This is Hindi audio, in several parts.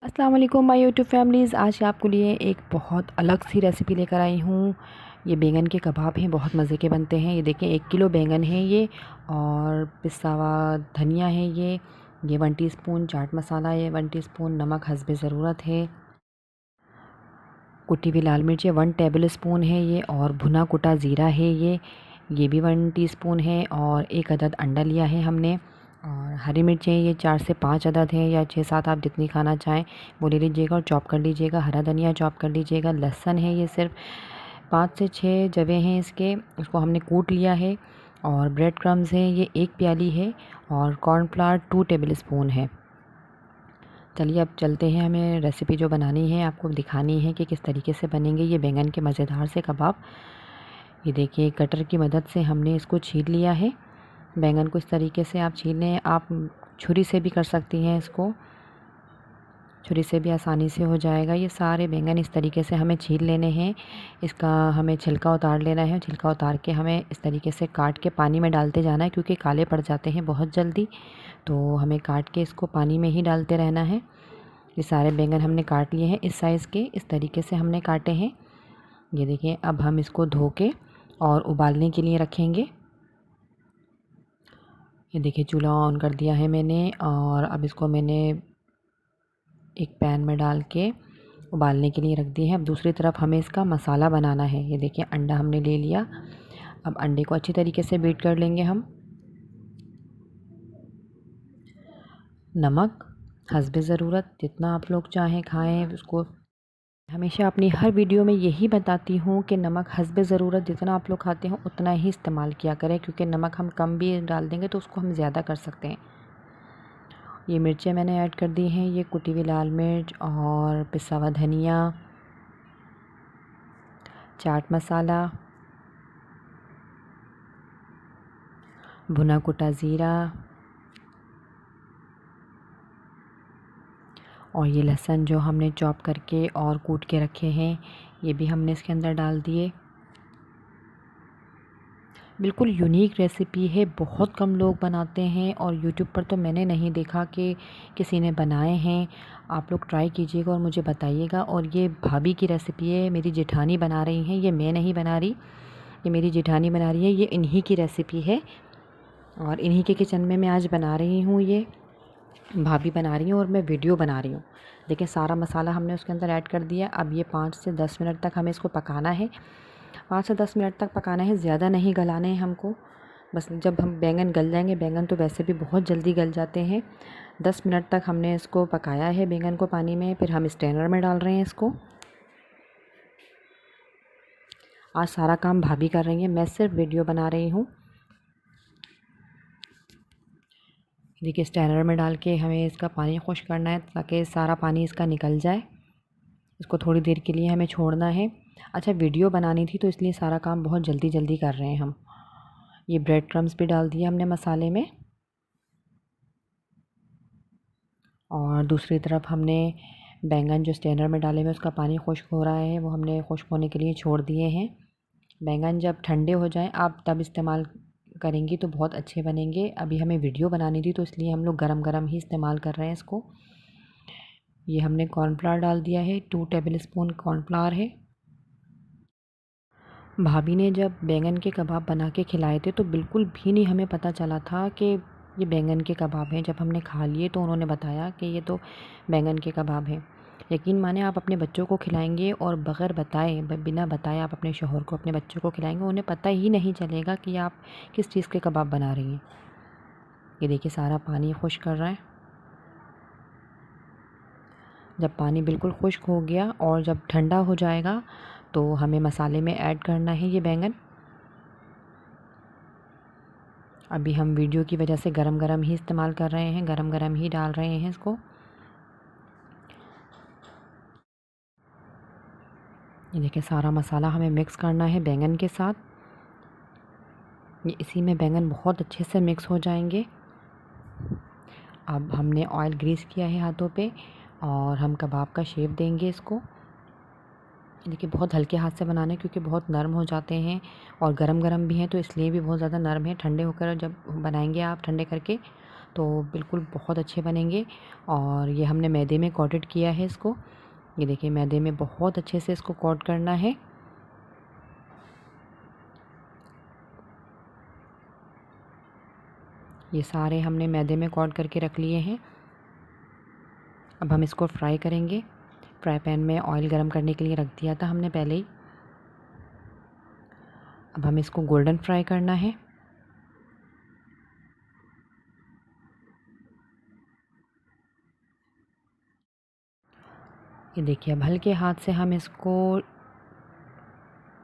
अस्सलाम वालेकुम माय यूट्यूब फैमिलीज़। आज आपके लिए एक बहुत अलग सी रेसिपी लेकर आई हूँ। ये बैंगन के कबाब हैं, बहुत मज़े के बनते हैं। ये देखें 1 किलो बैंगन है ये, और पिसा हुआ धनिया है ये 1 टीस्पून चाट मसाला है, 1 टीस्पून नमक हस्बे ज़रूरत है, कुटी हुई लाल मिर्च 1 टेबल स्पून है ये, और भुना कुटा ज़ीरा है ये भी 1 टीस्पून है, और 1 अदद अंडा लिया है हमने, और हरी मिर्चें ये 4 से 5 अदद हैं, या 6-7 आप जितनी खाना चाहें वो ले लीजिएगा और चॉप कर लीजिएगा। हरा धनिया चॉप कर लीजिएगा। लहसुन है ये सिर्फ 5 से 6 जवे हैं इसके, उसको हमने कूट लिया है। और ब्रेड क्रम्स है ये 1 प्याली है, और कॉर्नफ्लावर 2 टेबल स्पून है। चलिए अब चलते हैं, हमें रेसिपी जो बनानी है आपको दिखानी है कि किस तरीके से बनेंगे ये बैंगन के मज़ेदार से कबाब। ये देखिए कटर की मदद से हमने इसको छील लिया है। बैंगन को इस तरीके से आप छील लें। आप छुरी से भी कर सकती हैं, इसको छुरी से भी आसानी से हो जाएगा। ये सारे बैंगन इस तरीके से हमें छील लेने हैं। इसका हमें छिलका उतार लेना है। छिलका उतार के हमें इस तरीके से काट के पानी में डालते जाना है, क्योंकि काले पड़ जाते हैं बहुत जल्दी, तो हमें काट के इसको पानी में ही डालते रहना है। ये सारे बैंगन हमने काट लिए हैं इस साइज़ के, इस तरीके से हमने काटे हैं। ये देखिए अब हम इसको धो के और उबालने के लिए रखेंगे। ये देखिए चूल्हा ऑन कर दिया है मैंने, और अब इसको मैंने एक पैन में डाल के उबालने के लिए रख दी है। अब दूसरी तरफ हमें इसका मसाला बनाना है। ये देखिए अंडा हमने ले लिया। अब अंडे को अच्छी तरीके से बीट कर लेंगे हम। नमक हस्बे ज़रूरत, जितना आप लोग चाहें खाएं उसको। हमेशा अपनी हर वीडियो में यही बताती हूँ कि नमक हस्बे ज़रूरत, जितना आप लोग खाते हो उतना ही इस्तेमाल किया करें, क्योंकि नमक हम कम भी डाल देंगे तो उसको हम ज़्यादा कर सकते हैं। ये मिर्चें मैंने ऐड कर दी हैं, ये कुटी हुई लाल मिर्च और पिसा हुआ धनिया, चाट मसाला, भुना कुटा ज़ीरा, और ये लहसुन जो हमने चॉप करके और कूट के रखे हैं ये भी हमने इसके अंदर डाल दिए। बिल्कुल यूनिक रेसिपी है, बहुत कम लोग बनाते हैं, और यूट्यूब पर तो मैंने नहीं देखा कि किसी ने बनाए हैं। आप लोग ट्राई कीजिएगा और मुझे बताइएगा। और ये भाभी की रेसिपी है, मेरी जेठानी बना रही हैं, ये मैं नहीं बना रही, ये मेरी जेठानी बना रही है। ये इन्हीं की रेसिपी है, और इन्हीं के किचन में मैं आज बना रही हूँ। ये भाभी बना रही हैं और मैं वीडियो बना रही हूँ। देखिए सारा मसाला हमने उसके अंदर ऐड कर दिया। अब ये 5 से 10 मिनट तक हमें इसको पकाना है। 5 से 10 मिनट तक पकाना है, ज़्यादा नहीं गलाने हैं हमको। बस जब हम बैंगन गल जाएंगे, बैंगन तो वैसे भी बहुत जल्दी गल जाते हैं। 10 मिनट तक हमने इसको पकाया है बैंगन को पानी में। फिर हम स्ट्रेनर में डाल रहे हैं इसको। आज सारा काम भाभी कर रही है, मैं सिर्फ वीडियो बना रही हूँ। देखिए स्ट्रेनर में डाल के हमें इसका पानी खुश करना है, ताकि सारा पानी इसका निकल जाए। इसको थोड़ी देर के लिए हमें छोड़ना है। अच्छा वीडियो बनानी थी तो इसलिए सारा काम बहुत जल्दी जल्दी कर रहे हैं हम। ये ब्रेड क्रम्स भी डाल दिया हमने मसाले में, और दूसरी तरफ हमने बैंगन जो स्ट्रेनर में डाले हुए उसका पानी खुश्क हो रहा है, वो हमने खुश्क होने के लिए छोड़ दिए हैं। बैंगन जब ठंडे हो जाएं आप तब इस्तेमाल करेंगी तो बहुत अच्छे बनेंगे। अभी हमें वीडियो बनानी थी तो इसलिए हम लोग गरम गरम ही इस्तेमाल कर रहे हैं इसको। ये हमने कॉर्नफ्लावर डाल दिया है, 2 टेबल स्पून कॉर्नफ्लावर है। भाभी ने जब बैंगन के कबाब बना के खिलाए थे तो बिल्कुल भी नहीं हमें पता चला था कि ये बैंगन के कबाब हैं। जब हमने खा लिए तो उन्होंने बताया कि ये तो बैंगन के कबाब हैं। यकीन माने आप अपने बच्चों को खिलाएंगे और बग़ैर बताए, बिना बताए आप अपने शौहर को, अपने बच्चों को खिलाएंगे, उन्हें पता ही नहीं चलेगा कि आप किस चीज़ के कबाब बना रही हैं। ये देखिए सारा पानी खुश्क कर रहा है। जब पानी बिल्कुल खुश्क हो गया और जब ठंडा हो जाएगा तो हमें मसाले में ऐड करना है ये बैंगन। अभी हम वीडियो की वजह से गरम गरम ही इस्तेमाल कर रहे हैं, गरम गरम ही डाल रहे हैं इसको। ये देखिए सारा मसाला हमें मिक्स करना है बैंगन के साथ। ये इसी में बैंगन बहुत अच्छे से मिक्स हो जाएंगे। अब हमने ऑयल ग्रीस किया है हाथों पे, और हम कबाब का शेप देंगे इसको। देखिए बहुत हल्के हाथ से बनाना है, क्योंकि बहुत नरम हो जाते हैं और गरम गरम भी हैं, तो इसलिए भी बहुत ज़्यादा नरम है। ठंडे होकर जब बनाएंगे आप ठंडे करके तो बिल्कुल बहुत अच्छे बनेंगे। और ये हमने मैदे में कोटेड किया है इसको। ये देखिए मैदे में बहुत अच्छे से इसको कोट करना है। ये सारे हमने मैदे में कोट करके रख लिए हैं। अब हम इसको फ्राई करेंगे। फ्राई पैन में ऑयल गरम करने के लिए रख दिया था हमने पहले ही। अब हमें इसको गोल्डन फ्राई करना है। ये देखिए अब हल्के हाथ से हम इसको,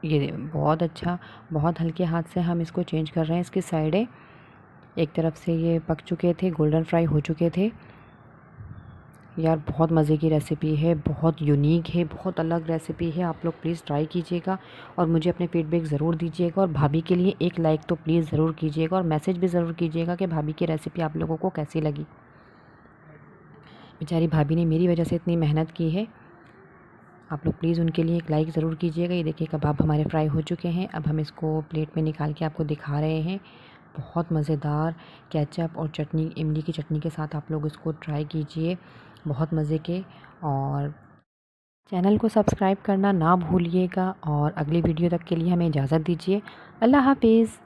ये बहुत अच्छा, बहुत हल्के हाथ से हम इसको चेंज कर रहे हैं इसकी साइडें। एक तरफ से ये पक चुके थे, गोल्डन फ्राई हो चुके थे। यार बहुत मज़े की रेसिपी है, बहुत यूनिक है, बहुत अलग रेसिपी है। आप लोग प्लीज़ ट्राई कीजिएगा और मुझे अपने फीडबैक ज़रूर दीजिएगा। और भाभी के लिए एक लाइक तो प्लीज़ ज़रूर कीजिएगा और मैसेज भी ज़रूर कीजिएगा कि भाभी की रेसिपी आप लोगों को कैसी लगी। बेचारी भाभी ने मेरी वजह से इतनी मेहनत की है। आप लोग प्लीज़ उनके लिए एक लाइक ज़रूर कीजिएगा। ये देखिए कबाब हमारे फ्राई हो चुके हैं। अब हम इसको प्लेट में निकाल के आपको दिखा रहे हैं। बहुत मज़ेदार केचप और चटनी, इमली की चटनी के साथ आप लोग इसको ट्राई कीजिए, बहुत मज़े के। और चैनल को सब्सक्राइब करना ना भूलिएगा और अगली वीडियो तक के लिए हमें इजाज़त दीजिए। अल्लाह हाफ़िज़।